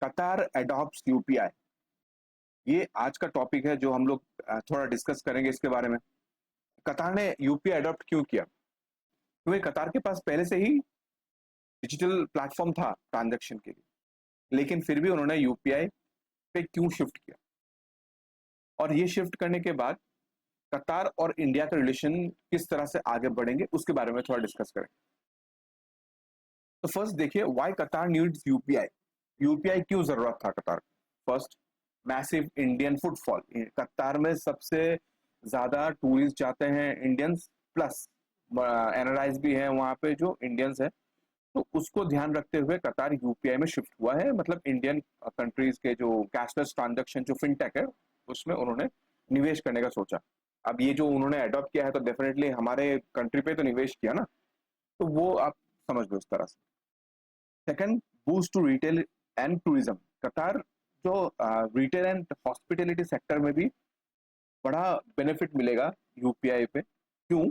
कतार एडॉप्ट्स यूपीआई, ये आज का टॉपिक है जो हम लोग थोड़ा डिस्कस करेंगे इसके बारे में। कतार ने यूपीआई अडॉप्ट क्यों किया? क्योंकि कतार के पास पहले से ही डिजिटल प्लेटफॉर्म था ट्रांजैक्शन के लिए, लेकिन फिर भी उन्होंने यूपीआई पे क्यों शिफ्ट किया, और ये शिफ्ट करने के बाद कतार और इंडिया का रिलेशन किस तरह से आगे बढ़ेंगे उसके बारे में थोड़ा डिस्कस करेंगे। तो फर्स्ट देखिए, व्हाई कतार नीड्स यूपीआई। यूपीआई क्यों जरूरत था कतार को? First, massive Indian footfall. कतार में सबसे ज्यादा टूरिस्ट जाते हैं इंडियंस, प्लस एनआरआईज भी हैं वहां पे जो इंडियंस हैं। तो उसको ध्यान रखते हुए कतार यूपीआई में शिफ्ट हुआ है, मतलब इंडियन कंट्रीज के जो कैशलेस ट्रांजेक्शन जो फिनटेक है उसमें उन्होंने निवेश करने का सोचा। अब ये जो उन्होंने अडॉप्ट किया है तो डेफिनेटली हमारे कंट्री पे तो निवेश किया ना, तो वो आप समझ लो इस तरह से। Second, boost to retail and tourism. Qatar जो रिटेल एंड हॉस्पिटैलिटी सेक्टर में भी बड़ा बेनिफिट मिलेगा यूपीआई पे। क्यों?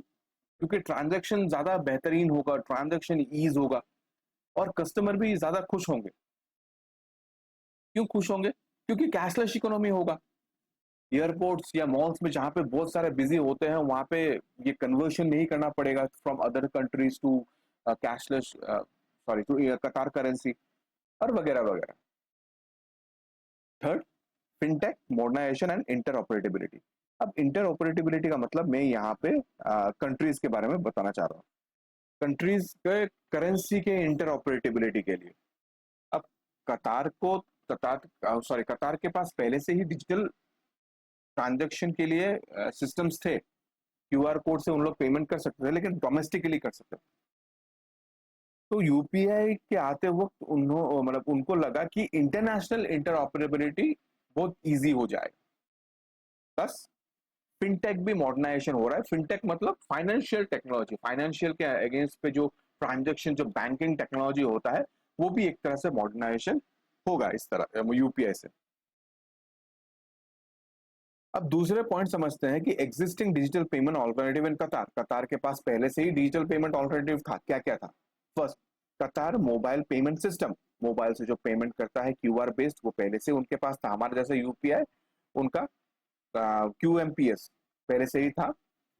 क्योंकि ट्रांजैक्शन ज्यादा बेहतरीन होगा, ट्रांजैक्शन ईज होगा, और कस्टमर भी ज्यादा खुश होंगे। क्यों खुश होंगे? क्योंकि कैशलेस इकोनॉमी होगा। एयरपोर्ट्स या मॉल्स में जहां पे बहुत सारे बिजी होते हैं वहां पे ये कन्वर्शन नहीं करना पड़ेगा from other countries to cashless, sorry, to Qatar currency, और वगैरह वगैरह। Third, fintech modernisation and interoperability. अब इंटर ऑपरेटेबिलिटी का मतलब मैं यहाँ पे कंट्रीज के बारे में बताना चाह रहा हूँ। कंट्रीज के करेंसी के इंटर ऑपरेटेबिलिटी के लिए अब कतार को कतार के पास पहले से ही डिजिटल ट्रांजैक्शन के लिए सिस्टम्स थे। क्यूआर कोड से उन लोग पेमेंट कर सकते थे, लेकिन डोमेस्टिकली कर सकते थे। तो यूपीआई के आते वक्त मतलब उनको लगा कि इंटरनेशनल इंटर ऑपरेबिलिटी बहुत इजी हो जाएगा। बस फिनटेक भी मॉडर्नाइजेशन हो रहा है। फिनटेक मतलब फाइनेंशियल टेक्नोलॉजी, फाइनेंशियल के अगेंस्ट पे जो ट्रांजैक्शन, जो बैंकिंग टेक्नोलॉजी होता है, वो भी एक तरह से मॉडर्नाइजेशन होगा इस तरह यूपीआई से। अब दूसरे पॉइंट समझते हैं कि एग्जिस्टिंग डिजिटल पेमेंट ऑल्टरनेटिव इन कतार। कतार के पास पहले से ही डिजिटल पेमेंट ऑल्टरनेटिव था। क्या क्या था? फर्स्ट, कतार मोबाइल पेमेंट सिस्टम। मोबाइल से जो पेमेंट करता है क्यूआर बेस्ड, वो पहले से उनके पास था। हमारे जैसे यूपीआई, उनका क्यूएमपीएस पहले से ही था।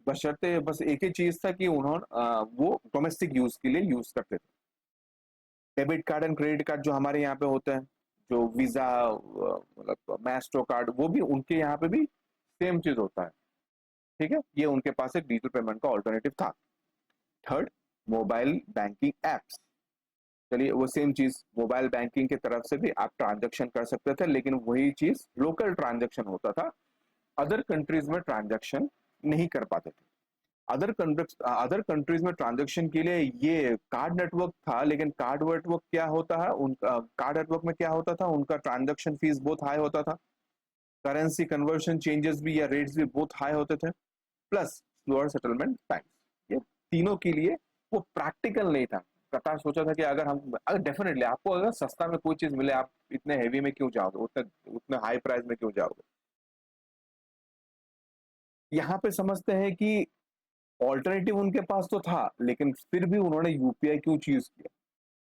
बशर्ते बस एक ही चीज था कि उन्होंने वो डोमेस्टिक यूज के लिए यूज करते थे। Debit card and credit card जो हमारे यहाँ पे होते हैं, जो वीजा, मतलब मैस्ट्रो कार्ड, वो भी उनके यहाँ पे भी सेम चीज होता है। ठीक है, ये उनके पास एक डिजिटल पेमेंट का ऑल्टरनेटिव था। Third, mobile banking apps. चलिए, वो सेम चीज, मोबाइल बैंकिंग की तरफ से भी आप ट्रांजेक्शन कर सकते थे, लेकिन वही चीज लोकल ट्रांजेक्शन होता था। अदर कंट्रीज में ट्रांजेक्शन नहीं कर पाते थे। अदर कंट्रीज में ट्रांजेक्शन के लिए ये कार्ड नेटवर्क था, लेकिन कार्ड नेटवर्क क्या होता है उनका, कार्ड नेटवर्क में क्या होता था, उनका ट्रांजेक्शन फीस बहुत हाई होता था। करेंसी कन्वर्शन चेंजेस भी या रेट्स भी बहुत हाई होते थे, प्लस स्लोअर सेटलमेंट टाइम। ये तीनों के लिए वो प्रैक्टिकल नहीं था। कतार सोचा था कि अगर डेफिनेटली आपको अगर सस्ता में कोई चीज मिले, आप इतने हेवी में क्यों जाओगे, उतने उतने हाई प्राइस में क्यों जाओगे। यहाँ पे समझते हैं कि ऑल्टरनेटिव उनके पास तो था, लेकिन फिर भी उन्होंने यूपीआई क्यों चूज किया?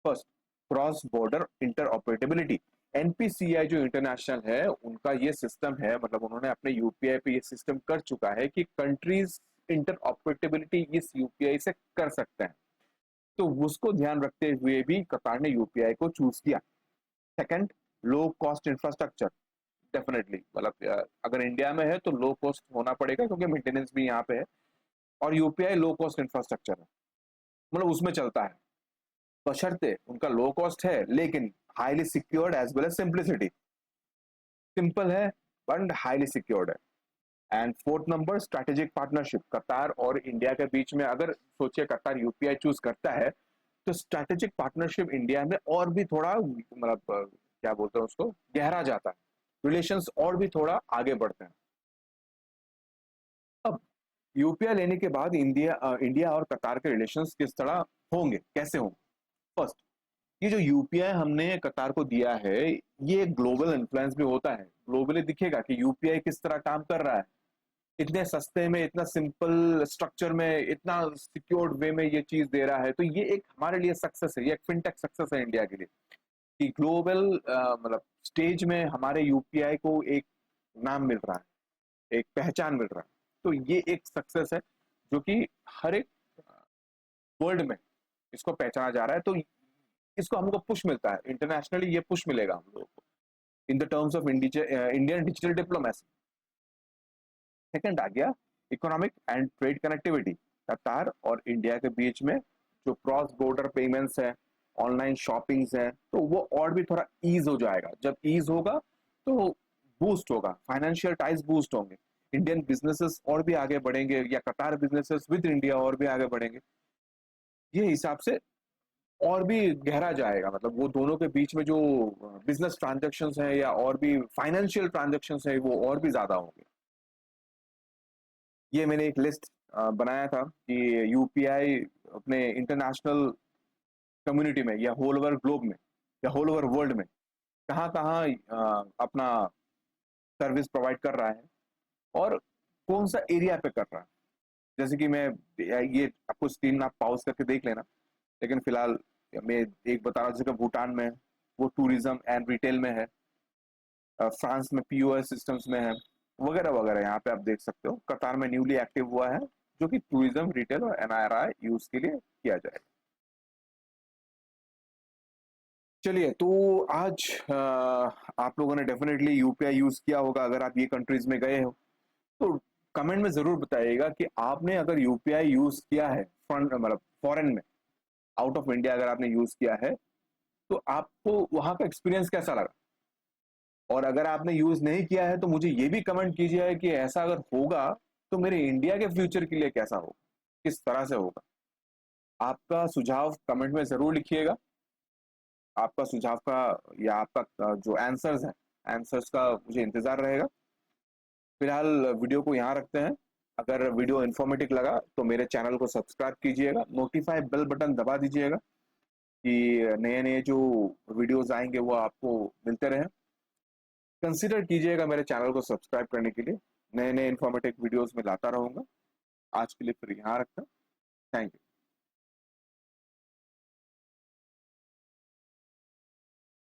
First, cross border interoperability. NPCI जो इंटरनेशनल है, उनका ये सिस्टम है, मतलब उन्होंने अपने यूपीआई पे ये सिस्टम कर चुका है कि कंट्रीज इंटर ऑपरेटेबिलिटी इस यूपीआई से कर सकते हैं। तो उसको ध्यान रखते हुए भी कतार ने यूपीआई को चूज किया। Second, low cost infrastructure. Definitely, मतलब अगर इंडिया में है तो लो कॉस्ट होना पड़ेगा, क्योंकि मेंटेनेंस भी यहाँ पे है। और यूपीआई लो कॉस्ट इंफ्रास्ट्रक्चर है, मतलब उसमें चलता है। बशर्ते उनका लो कॉस्ट है, लेकिन highly secured as well as simplicity. Simple है बट हाईली सिक्योर्ड है। And fourth number, strategic partnership. Qatar और इंडिया के बीच में अगर सोचिए कतार यूपीआई चूज करता है, तो स्ट्रेटेजिक पार्टनरशिप इंडिया में और भी थोड़ा, मतलब क्या बोलते हैं उसको, गहरा जाता है। रिलेशंस और भी थोड़ा आगे बढ़ते हैं। अब यूपीआई लेने के बाद इंडिया और कतार के रिलेशंस किस तरह होंगे, कैसे होंगे? फर्स्ट, ये जो यूपीआई हमने कतार को दिया है, ये ग्लोबल इन्फ्लुएंस भी होता है। ग्लोबली दिखेगा कि यूपीआई किस तरह काम कर रहा है। इतने सस्ते में, इतना सिंपल स्ट्रक्चर में, इतना सिक्योर्ड वे में ये चीज दे रहा है, तो ये एक हमारे लिए सक्सेस है, ये एक फिनटेक सक्सेस है इंडिया के लिए। कि ग्लोबल मतलब स्टेज में हमारे यूपीआई को एक नाम मिल रहा है, एक पहचान मिल रहा है। तो ये एक सक्सेस है जो कि हर एक वर्ल्ड में इसको पहचाना जा रहा है। तो इसको हमको पुश मिलता है इंटरनेशनली, ये पुश मिलेगा हम लोगों को in the terms of Indian digital diplomacy. Second आ गया इकोनॉमिक एंड ट्रेड कनेक्टिविटी। कतार और इंडिया के बीच में जो क्रॉस बॉर्डर पेमेंट्स है, ऑनलाइन शॉपिंग्स है, तो वो और भी थोड़ा ईज हो जाएगा। जब ईज होगा तो बूस्ट होगा, फाइनेंशियल टाइज बूस्ट होंगे, इंडियन बिजनेसेस और भी आगे बढ़ेंगे, या कतार बिजनेसेस विद इंडिया और भी आगे बढ़ेंगे। ये हिसाब से और भी गहरा जाएगा, मतलब वो दोनों के बीच में जो बिजनेस ट्रांजेक्शन है या और भी फाइनेंशियल ट्रांजेक्शन है वो और भी ज्यादा होंगे। ये मैंने एक लिस्ट बनाया था कि यूपीआई अपने इंटरनेशनल कम्युनिटी में या होल ओवर ग्लोब में या होल ओवर वर्ल्ड में कहाँ कहाँ अपना सर्विस प्रोवाइड कर रहा है और कौन सा एरिया पे कर रहा है। जैसे कि मैं ये आपको स्क्रीन आप पॉज करके देख लेना, लेकिन फिलहाल मैं एक बता रहा हूँ। जैसे भूटान में वो टूरिज्म एंड रिटेल में है, फ्रांस में पीओएस सिस्टम्स में है, वगैरह वगैरह। यहाँ पे आप देख सकते हो कतार में न्यूली एक्टिव हुआ है जो कि टूरिज्म, रिटेल और एनआरआई यूज के लिए किया जाएगा। चलिए, तो आज आप लोगों ने डेफिनेटली यूपीआई यूज किया होगा अगर आप ये कंट्रीज में गए हो। तो कमेंट में जरूर बताइएगा कि आपने अगर यूपीआई यूज किया है मतलब फॉरेन में, आउट ऑफ इंडिया अगर आपने यूज किया है, तो आपको वहां का एक्सपीरियंस कैसा लगा। और अगर आपने यूज नहीं किया है तो मुझे ये भी कमेंट कीजिए कि ऐसा अगर होगा तो मेरे इंडिया के फ्यूचर के लिए कैसा होगा, किस तरह से होगा। आपका सुझाव कमेंट में जरूर लिखिएगा। आपका सुझाव का या आपका जो आंसर्स है, आंसर्स का मुझे इंतजार रहेगा। फिलहाल वीडियो को यहाँ रखते हैं। अगर वीडियो इन्फॉर्मेटिव लगा तो मेरे चैनल को सब्सक्राइब कीजिएगा, नोटिफाई बेल बटन दबा दीजिएगा कि नए नए जो वीडियोस आएंगे वो आपको मिलते रहें। कंसिडर कीजिएगा मेरे चैनल को सब्सक्राइब करने के लिए। नए नए इन्फॉर्मेटिव वीडियोस में लाता रहूंगा। आज के लिए फिर यहाँ रखता हूँ। Thank you.